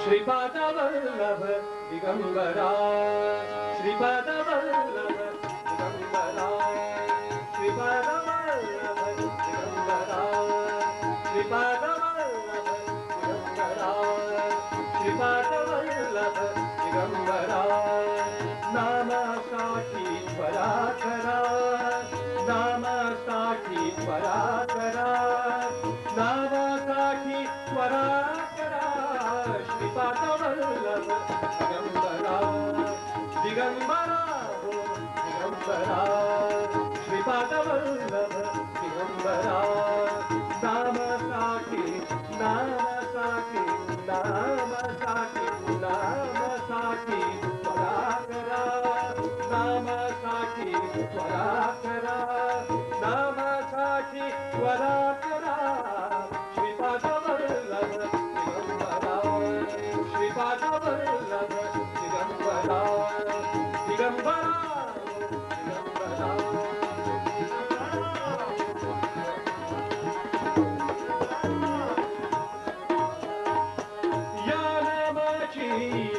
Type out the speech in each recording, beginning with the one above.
श्रीपाद वल्लभ दिगंबरा श्रीपाद वल्लभ दिगंबरा श्रीपाद वल्लभ दिगंबरा श्रीपाद वल्लभ दिगंबरा श्रीपाद वल्लभ दिगंबरा नामासाठी त्वरा करा नामासाठी त्वरा करा नामासाठी त्वरा श्रीपाद वल्लभ दिगंबरा दिगंबरा हो दिगंबरा श्रीपाद वल्लभ दिगंबरा नामासाठी नामासाठी नामासाठी नामासाठी त्वरा करा नामासाठी त्वरा करा नामासाठी त्वरा करा श्रीपाद वल्लभ श्रीपाद वल्लभ दिगंबरा दिगंबरा दिगंबरा या नामाची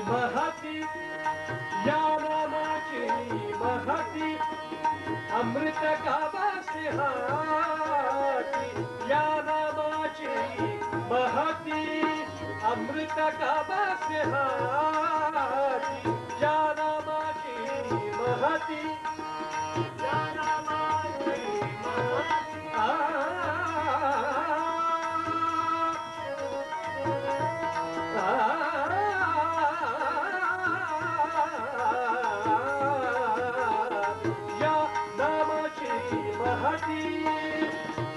महती या नामाची महती अमृत गावासे हाती या नामाची महती अमृत गावासे हाती या नामाची महती या नामाची महती या नामाची महती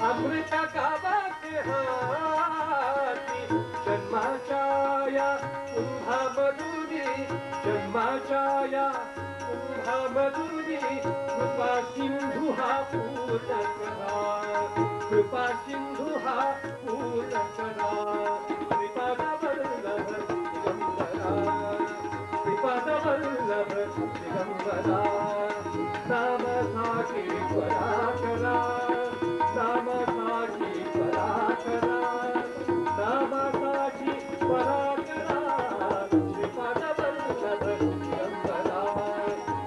अमृत गावासे हाती जन्माच्या या कुंभामधुनी जन्माच्या या कुंभामधुनी कृपा सिंधू हा पूर्ण करा कृपा सिंधू हा पूर्ण करा श्रीपाद वल्लभ दिगंबरा श्रीपाद वल्लभ दिगंबरा नामासाठी त्वरा करा नामासाठी त्वरा करा नामासाठी त्वरा करा श्रीपाद वल्लभ दिगंबरा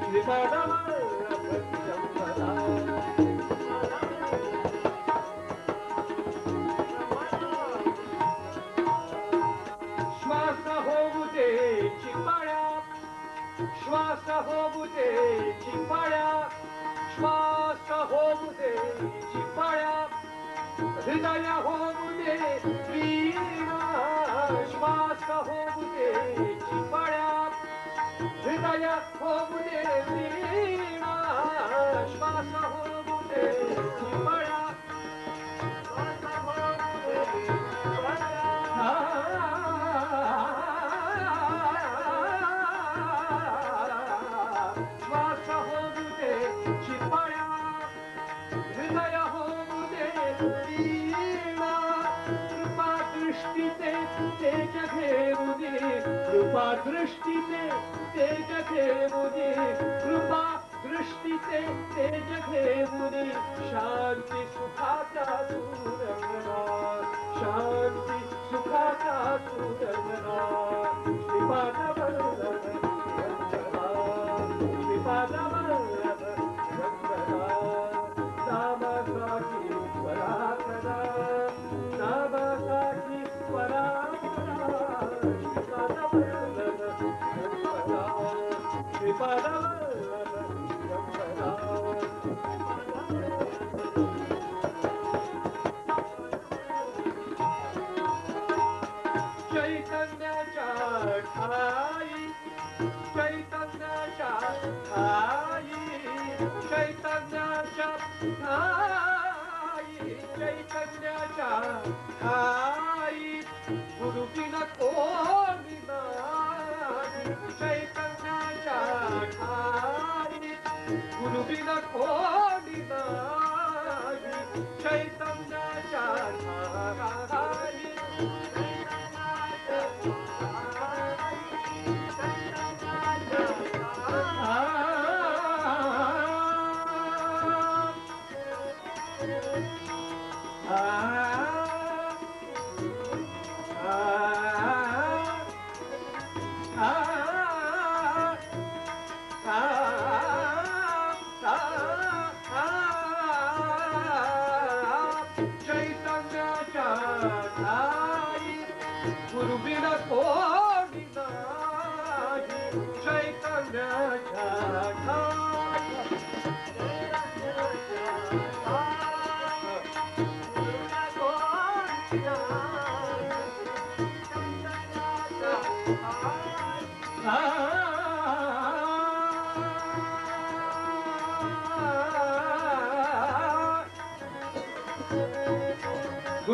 श्रीपाद वल्लभ दिगंबरा श्वास होऊ दे चिपाळ्या श्वास होऊ दे चिपाळ्या श्वास होऊ दे चिपाळ्या हृदय होऊ दे वीणा श्वास होऊ दे चिपाळ्या हृदय होऊ दे वीणा श्वास होऊ दे चिपाळ्या श्वास होऊ दे चिपाळ्या श्वास होऊ दे चिपाळ्या हृदय होऊ दे वीणा कृपा दृष्टीचे तेज घेऊ दे कृपा दृष्टीचे तेज घेऊ दे कृपा दृष्टीचे तेज घेऊ दे शांती सुखाचा दूर करा शांती सुखाचा दूर करा श्रीपाद वल्लभ दिगंबरा श्रीपाद वल्लभ दिगंबरा नामासाठी त्वरा करा नामासाठी त्वरा करा श्रीपाद वल्लभ दिगंबरा श्रीपाद वल्लभ दिगंबरा चैतन्याच्या ठाई चैतन्याच्या ठाई चैतन्याच्या ठाई चैतन्याच्या ठाई गुरुबिन कोणी नाही चैतन्याच्या ठाई गुरुबिन कोणी नाही चैतन्याच्या ठाई चैतन्याच्या ठाई गुरुविन कोणी नाही चैतन्याच्या ठाई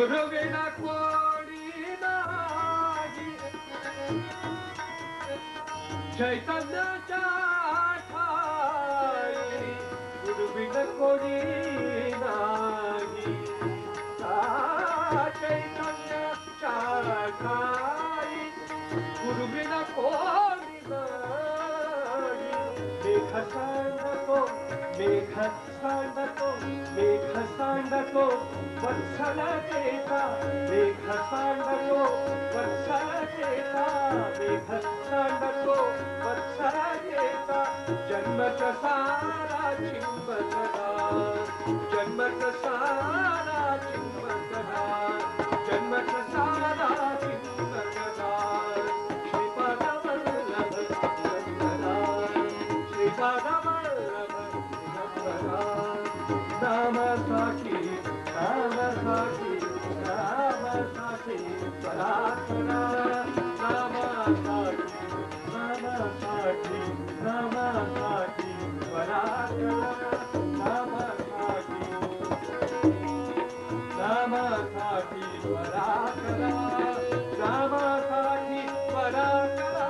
गुरुविना कोणी नाही चैतन्याच्या ठाई गुरुविना कोणी नाही चैतन्याच्या ठाई गुरुविना कोणी नाही मेघ सांडतो मेघ सांडतो मेघ सांडतो वत्सल देता मेघ सांडतो वत्सल देता मेघ सांडतो वत्सल देता जन्मच सारा चिंबकला जन्मच सारा चिंबकला जन्मच सारा चिंबकला श्रीपाद वल्लभ दिगंबरा श्रीपाद वल्लभ दिगंबरा नामासाठी नामासाठी नामासाठी परात्परा नामासाठी नामासाठी नामासाठी परात्परा नामासाठी नामासाठी परात्परा नामासाठी परात्परा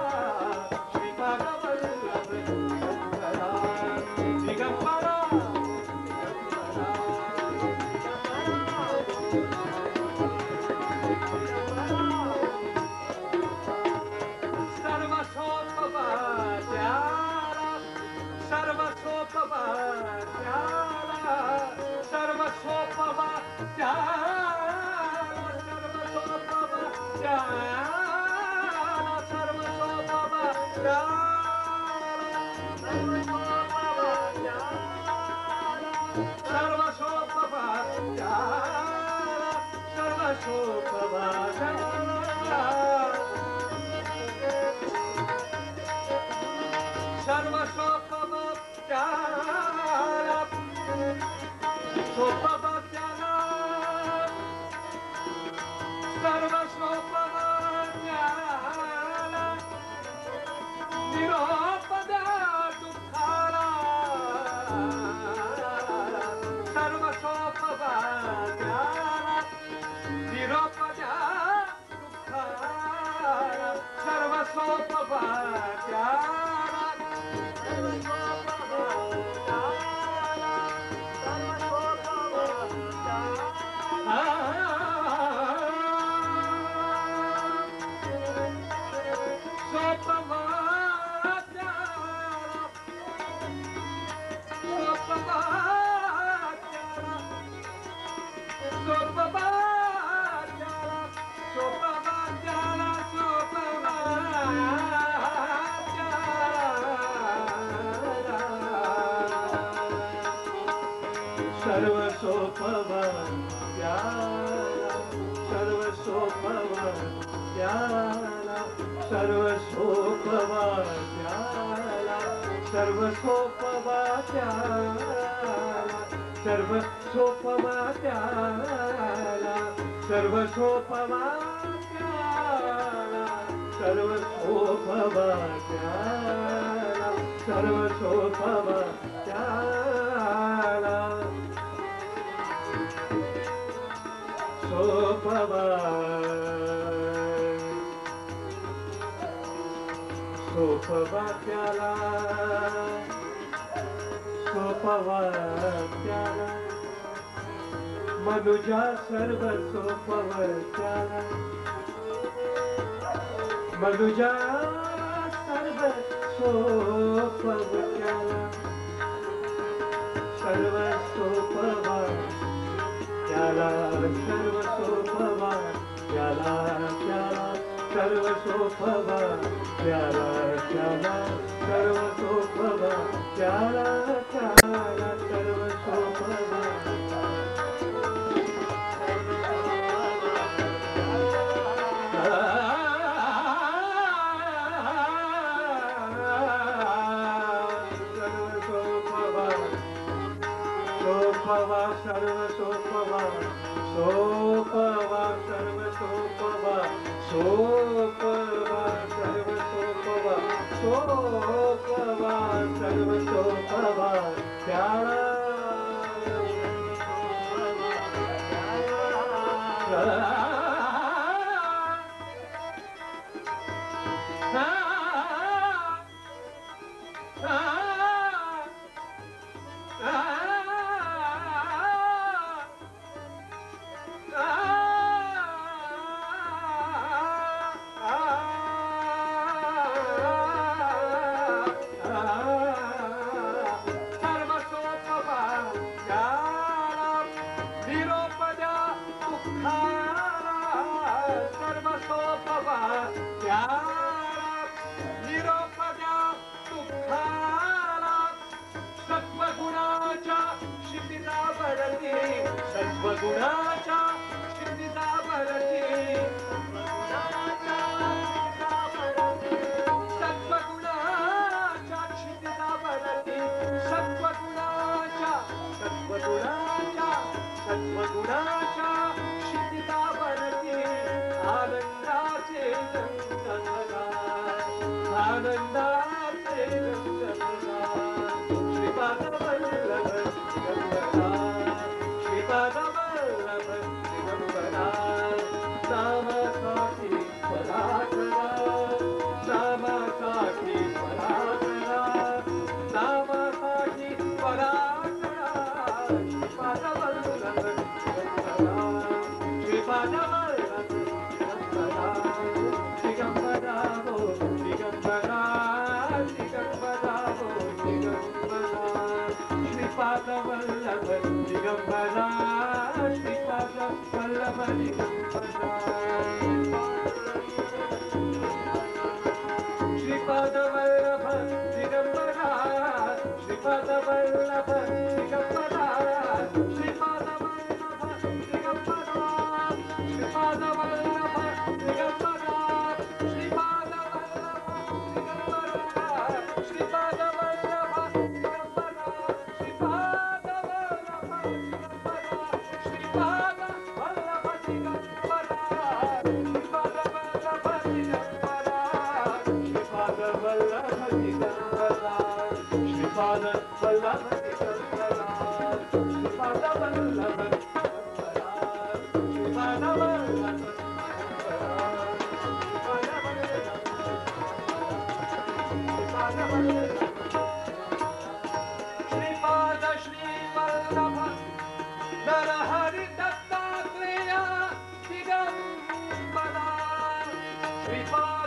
श्रीपाद वल्लभ दिगंबरा दिगंबरा मनुजा सर्व सोपवत्याला मनुजा सर्व सोपवत्याला सर्व सोपवा त्याला सर्व सोपवा त्याला त्याला सर्व सोपवा त्याला त्याला सर्व सोपवा त्याला त्याला सर्व सोपवा सोपवा सर्व सोपवा सोपवा सर्व सोपवा सोपवा सर्व सोपवा सोपवा सर्व सोपवा त्याला सत्वगुणाच्या क्षितिजावरती सत्वगुणाच्या क्षितिजावरती सत्वगुणाच्या सत्वगुणाच्या सत्वगुणाच्या क्षितिजावरती आनंदाचे आनंदाचे श्रीपाद वल्लभ श्रीपाद वल्लभ दिगंबरा नामसाठी पराकरा नामसाठी पराकरा नामसाठी पराकरा श्रीपाद वल्लभ दिगंबरा श्रीपाद वल्लभ दिगंबरा दिगंबरा हो दिगंबरा दिगंबरा हो दिगंबरा श्रीपाद वल्लभ दिगंबरा श्रीपाद वल्लभ दिगंबरा श्रीपाद वल्लभ दिगंबरा श्रीपाद वल्लभ दिगंबरा श्रीपाद वल्लभ दिगंबरा श्रीपाद वल्लभ दिगंबरा श्रीपाद वल्लभ दिगंबरा श्रीपाद वल्लभ दिगंबरा श्रीपाद श्रीपाद वल्लभ दिगंबरा श्रीपाद वल्लभ दिगंबरा श्रीपाद वल्लभ श्रीपाद श्री वल्लभ नरहरि दत्तात्रेय दिगंबरा श्रीपाद